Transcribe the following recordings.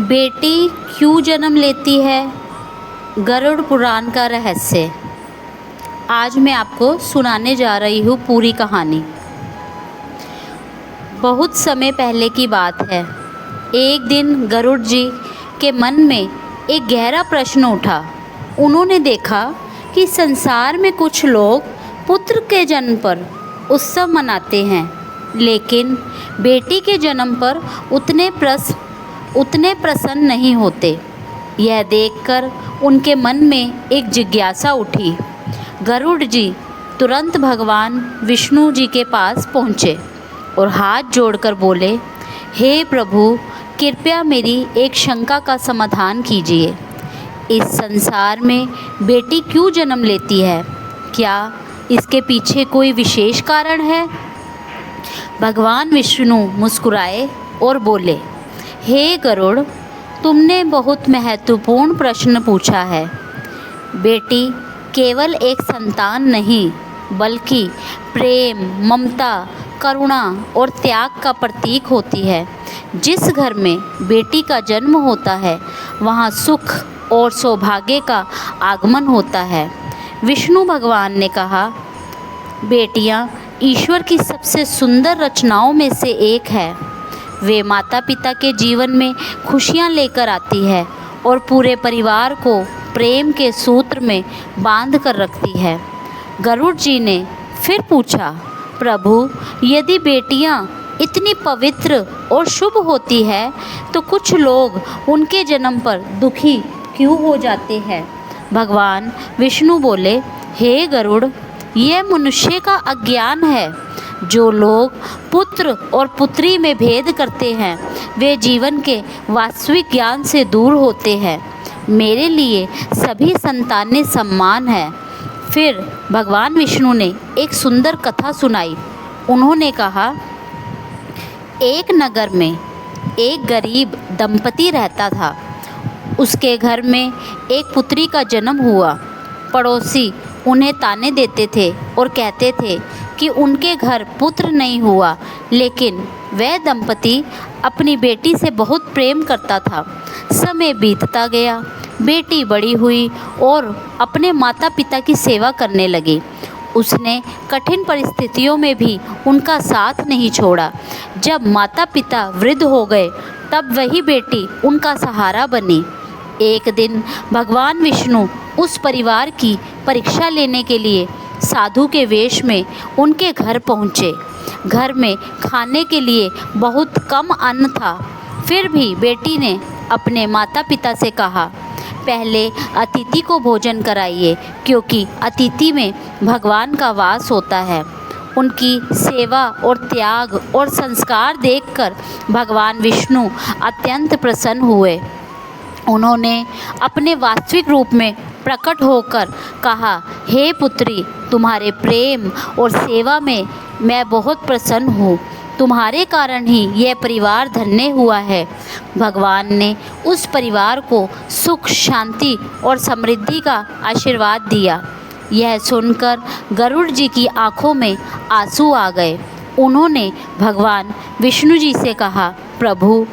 बेटी क्यों जन्म लेती है? गरुड़ पुराण का रहस्य। आज मैं आपको सुनाने जा रही हूँ पूरी कहानी। बहुत समय पहले की बात है। एक दिन गरुड़ जी के मन में एक गहरा प्रश्न उठा। उन्होंने देखा कि संसार में कुछ लोग पुत्र के जन्म पर उत्सव मनाते हैं, लेकिन बेटी के जन्म पर उतने प्रसन्न नहीं होते। यह देखकर उनके मन में एक जिज्ञासा उठी। गरुड़ जी तुरंत भगवान विष्णु जी के पास पहुँचे और हाथ जोड़कर बोले, हे प्रभु, कृपया मेरी एक शंका का समाधान कीजिए। इस संसार में बेटी क्यों जन्म लेती है? क्या इसके पीछे कोई विशेष कारण है? भगवान विष्णु मुस्कुराए और बोले, हे गरुड़, तुमने बहुत महत्वपूर्ण प्रश्न पूछा है। बेटी केवल एक संतान नहीं, बल्कि प्रेम, ममता, करुणा और त्याग का प्रतीक होती है। जिस घर में बेटी का जन्म होता है, वहाँ सुख और सौभाग्य का आगमन होता है। विष्णु भगवान ने कहा, बेटियाँ ईश्वर की सबसे सुंदर रचनाओं में से एक है। वे माता पिता के जीवन में खुशियाँ लेकर आती है और पूरे परिवार को प्रेम के सूत्र में बांध कर रखती है। गरुड़ जी ने फिर पूछा, प्रभु, यदि बेटियाँ इतनी पवित्र और शुभ होती है, तो कुछ लोग उनके जन्म पर दुखी क्यों हो जाते हैं? भगवान विष्णु बोले, हे गरुड़, यह मनुष्य का अज्ञान है। जो लोग पुत्र और पुत्री में भेद करते हैं, वे जीवन के वास्तविक ज्ञान से दूर होते हैं। मेरे लिए सभी संतानें समान हैं। फिर भगवान विष्णु ने एक सुंदर कथा सुनाई। उन्होंने कहा, एक नगर में एक गरीब दंपति रहता था। उसके घर में एक पुत्री का जन्म हुआ। पड़ोसी उन्हें ताने देते थे और कहते थे कि उनके घर पुत्र नहीं हुआ, लेकिन वह दंपति अपनी बेटी से बहुत प्रेम करता था। समय बीतता गया, बेटी बड़ी हुई और अपने माता पिता की सेवा करने लगी। उसने कठिन परिस्थितियों में भी उनका साथ नहीं छोड़ा। जब माता पिता वृद्ध हो गए, तब वही बेटी उनका सहारा बनी। एक दिन भगवान विष्णु उस परिवार की परीक्षा लेने के लिए साधु के वेश में उनके घर पहुँचे। घर में खाने के लिए बहुत कम अन्न था। फिर भी बेटी ने अपने माता पिता से कहा, पहले अतिथि को भोजन कराइए, क्योंकि अतिथि में भगवान का वास होता है। उनकी सेवा और त्याग और संस्कार देखकर भगवान विष्णु अत्यंत प्रसन्न हुए। उन्होंने अपने वास्तविक रूप में प्रकट होकर कहा, हे पुत्री, तुम्हारे प्रेम और सेवा में मैं बहुत प्रसन्न हूँ। तुम्हारे कारण ही यह परिवार धन्य हुआ है। भगवान ने उस परिवार को सुख, शांति और समृद्धि का आशीर्वाद दिया। यह सुनकर गरुड़ जी की आंखों में आंसू आ गए। उन्होंने भगवान विष्णु जी से कहा, प्रभु,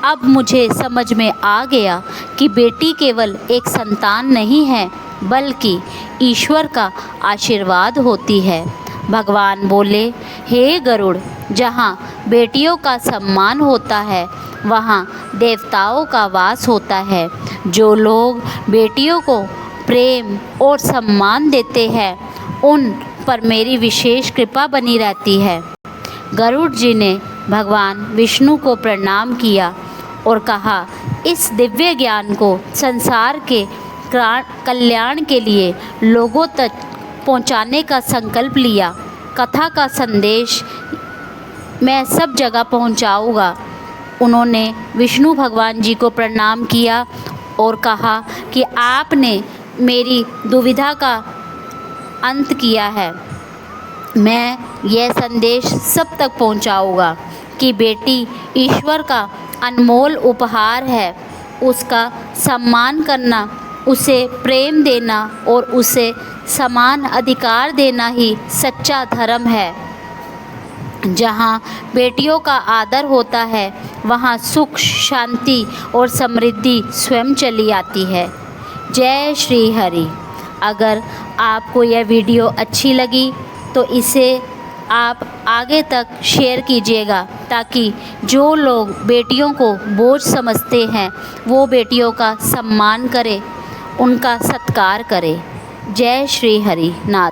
अब मुझे समझ में आ गया कि बेटी केवल एक संतान नहीं है, बल्कि ईश्वर का आशीर्वाद होती है। भगवान बोले, हे गरुड़, जहाँ बेटियों का सम्मान होता है, वहाँ देवताओं का वास होता है। जो लोग बेटियों को प्रेम और सम्मान देते हैं, उन पर मेरी विशेष कृपा बनी रहती है। गरुड़ जी ने भगवान विष्णु को प्रणाम किया और कहा, इस दिव्य ज्ञान को संसार के कल्याण के लिए लोगों तक पहुंचाने का संकल्प लिया। कथा का संदेश मैं सब जगह पहुंचाऊंगा। उन्होंने विष्णु भगवान जी को प्रणाम किया और कहा कि आपने मेरी दुविधा का अंत किया है। मैं यह संदेश सब तक पहुंचाऊंगा कि बेटी ईश्वर का अनमोल उपहार है। उसका सम्मान करना, उसे प्रेम देना और उसे समान अधिकार देना ही सच्चा धर्म है। जहाँ बेटियों का आदर होता है, वहाँ सुख, शांति और समृद्धि स्वयं चली आती है। जय श्री हरि। अगर आपको यह वीडियो अच्छी लगी तो इसे आप आगे तक शेयर कीजिएगा, ताकि जो लोग बेटियों को बोझ समझते हैं वो बेटियों का सम्मान करें, उनका सत्कार करें। जय श्री हरि नाथ।